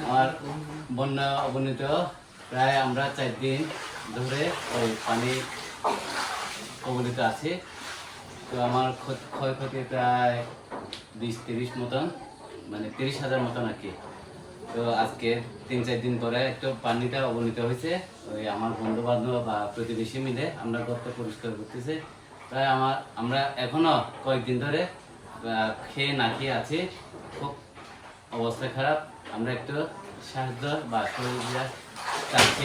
আমার বন্যা অবনীত প্রায় আমরা 4 দিন ধরে ওই পানি অবনীত আছে। তো আমার ক্ষয়ক্ষতি প্রায় 20-30 মতন, মানে 30,000 মতন আর কি। তো আজকে 3-4 দিন পরে একটু পানিটা অবনীত হয়েছে। ওই আমার বন্ধু বান্ধব বা প্রতিবেশী মিলে আমরা গর্ত পরিষ্কার করতেছে। প্রায় আমরা এখনো কয়েকদিন ধরে খেয়ে না খেয়ে আছি, খুব অবস্থা খারাপ। আমরা একটু সাহায্য বা সহযোগিতা চাচ্ছি।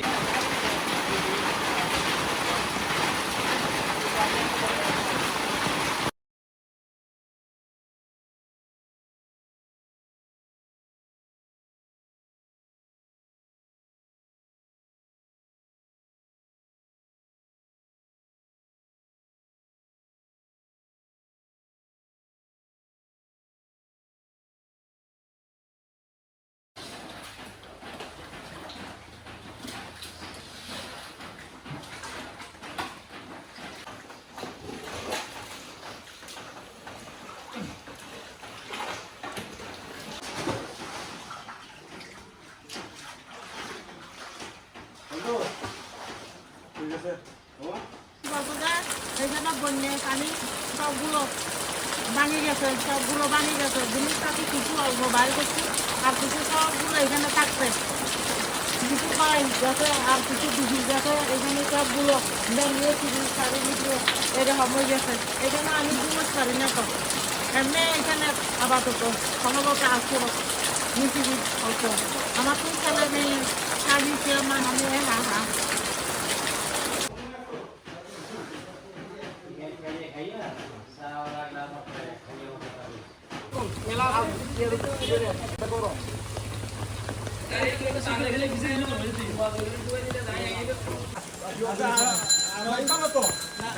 এখানে বন্যায় পানি সবগুলো ভাঙে গেছে, জিনিসপাতি কিছু অল্প বাইর করছে, আর কিছু সবগুলো এখানে থাকছে, কিছু পাই গেছে আর কিছু বিক্রি গেছে। এখানে সবগুলো ব্যাঙ্গে তিরিশ সাড়ে এরকম হয়ে গেছে। এখানে আমি বুঝতে পারি না তো, এমনি এখানে আপাতত সম্ভবত আসছে মিষ্টি অল্প। আমার তো ছেলে মেয়ে সাজিয়েছে, আমি হা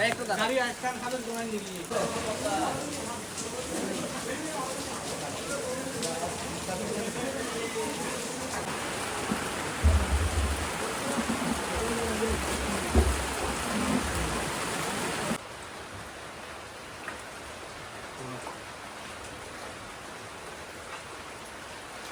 একটু